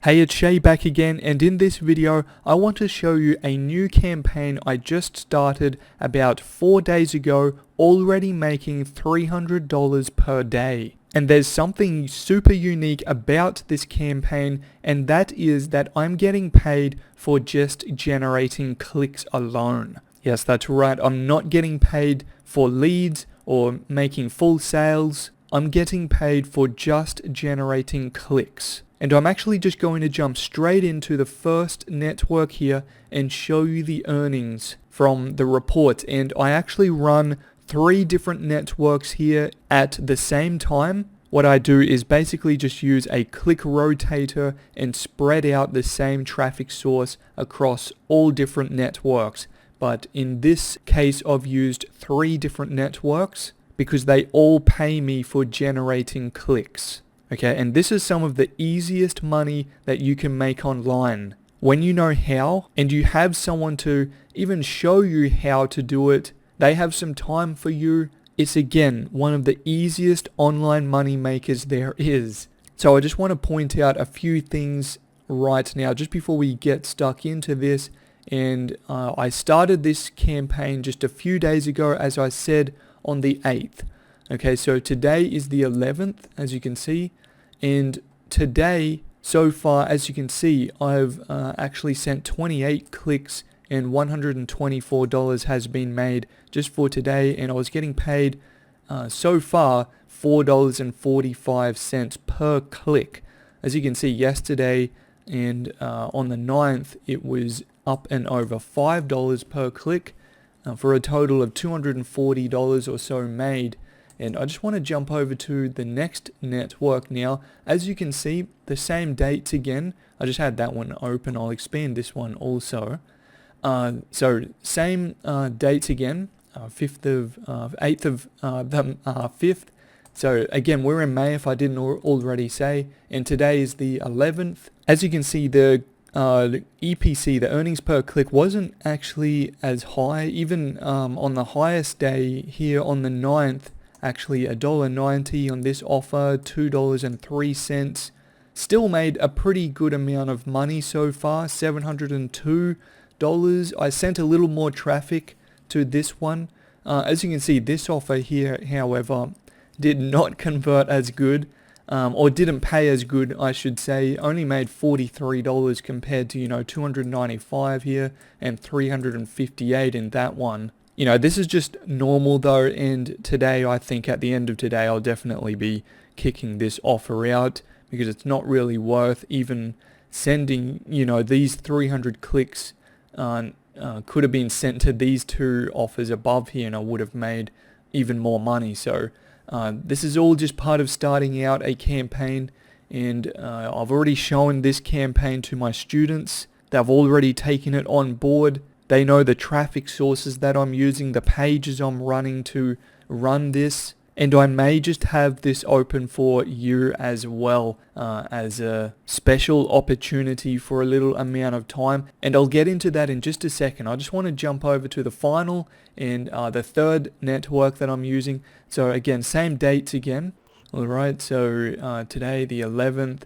Hey, it's Shay back again, and in this video I want to show you a new campaign I just started about 4 days ago, already making $300 per day. And there's something super unique about this campaign, and that is that I'm getting paid for just generating clicks alone. Yes, that's right, I'm not getting paid for leads or making full sales. I'm getting paid for just generating clicks. And I'm actually just going to jump straight into the first network here and show you the earnings from the report. And I actually run 3 different networks here at the same time. What I do is basically just use a click rotator and spread out the same traffic source across all different networks. But in this case, I've used 3 different networks because they all pay me for generating clicks. Okay, and this is some of the easiest money that you can make online. When you know how, and you have someone to even show you how to do it, they have some time for you, it's again one of the easiest online money makers there is. So I just want to point out a few things right now, just before we get stuck into this. And I started this campaign just a few days ago, as I said, on the 8th. Okay, so today is the 11th, as you can see, and today, so far, as you can see, I've actually sent 28 clicks and $124 has been made just for today, and I was getting paid so far $4.45 per click. As you can see, yesterday and on the 9th, it was up and over $5 per click for a total of $240 or so made. And I just want to jump over to the next network now. As you can see, the same dates again. I just had that one open. I'll expand this one also. So same dates again. 8th of the 5th. So again, we're in May if I didn't already say. And today is the 11th. As you can see, the EPC, the earnings per click, wasn't actually as high. Even on the highest day here on the 9th, actually $1.90 on this offer, $2.03. Still made a pretty good amount of money so far, $702. I sent a little more traffic to this one. As you can see, this offer here, however, did not convert as good, or didn't pay as good, I should say. Only made $43 compared to, $295 here and $358 in that one. This is just normal though, and today, I think at the end of today, I'll definitely be kicking this offer out because it's not really worth even sending, these 300 clicks could have been sent to these 2 offers above here and I would have made even more money. So this is all just part of starting out a campaign, and I've already shown this campaign to my students. They've already taken it on board. They know the traffic sources that I'm using, the pages I'm running to run this, and I may just have this open for you as well as a special opportunity for a little amount of time, and I'll get into that in just a second. I just want to jump over to the final and the 3rd network that I'm using. So again, same dates again. Alright, so today the 11th,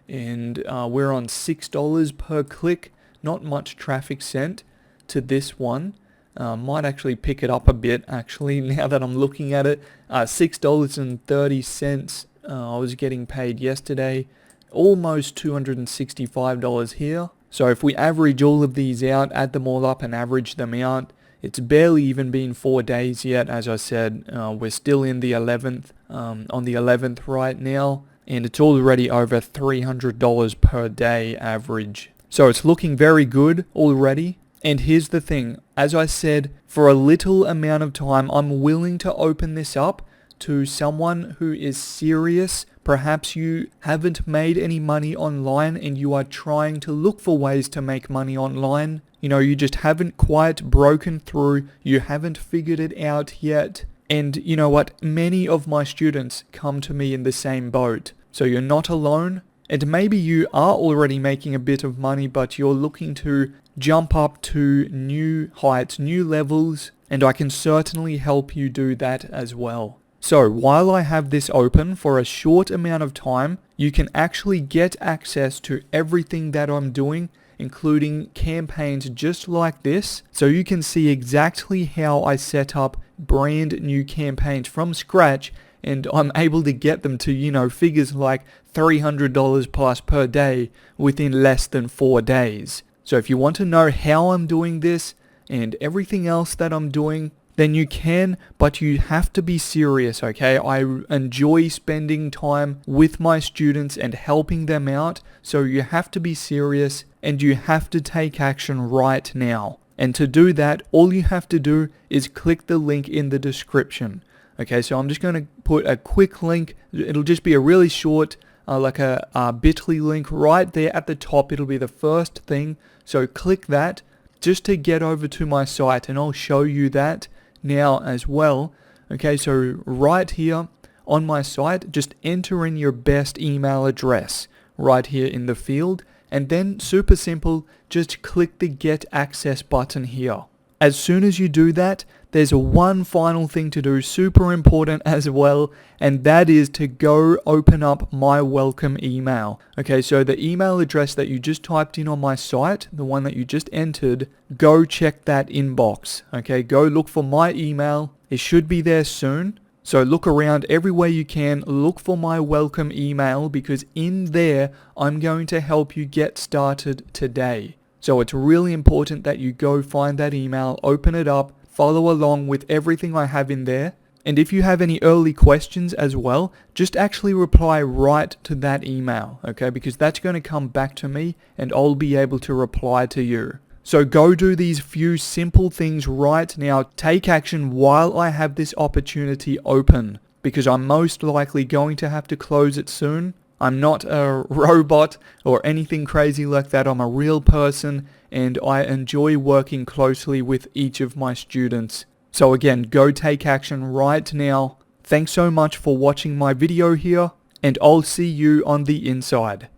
and we're on $6 per click. Not much traffic sent to this one. Might actually pick it up a bit actually now that I'm looking at it. $6.30 I was getting paid yesterday, almost $265 here. So if we average all of these out, add them all up and average them out, it's barely even been 4 days yet. As I said, we're still in the 11th, on the 11th right now, and it's already over $300 per day average. So it's looking very good already. And here's the thing, as I said, for a little amount of time, I'm willing to open this up to someone who is serious. Perhaps you haven't made any money online and you are trying to look for ways to make money online. You just haven't quite broken through, you haven't figured it out yet. And you know what, many of my students come to me in the same boat. So you're not alone. And maybe you are already making a bit of money, but you're looking to jump up to new heights, new levels, and I can certainly help you do that as well. So while I have this open for a short amount of time, you can actually get access to everything that I'm doing, including campaigns just like this. So you can see exactly how I set up brand new campaigns from scratch, and I'm able to get them to, figures like $300 plus per day within less than 4 days. So if you want to know how I'm doing this and everything else that I'm doing, then you can, but you have to be serious, okay? I enjoy spending time with my students and helping them out, so you have to be serious and you have to take action right now. And to do that, all you have to do is click the link in the description. Okay, so I'm just going to put a quick link. It'll just be a really short, like a bit.ly link right there at the top. It'll be the first thing. So click that just to get over to my site, and I'll show you that now as well. Okay, so right here on my site, just enter in your best email address right here in the field, and then super simple, just click the get access button here. As soon as you do that, there's one final thing to do, super important as well, and that is to go open up my welcome email. Okay, so the email address that you just typed in on my site, the one that you just entered, go check that inbox. Okay, go look for my email. It should be there soon. So look around everywhere you can, look for my welcome email, because in there, I'm going to help you get started today. So it's really important that you go find that email, open it up, follow along with everything I have in there. And if you have any early questions as well, just actually reply right to that email, okay? Because that's going to come back to me and I'll be able to reply to you. So go do these few simple things right now. Take action while I have this opportunity open, because I'm most likely going to have to close it soon. I'm not a robot or anything crazy like that. I'm a real person and I enjoy working closely with each of my students. So again, go take action right now. Thanks so much for watching my video here, and I'll see you on the inside.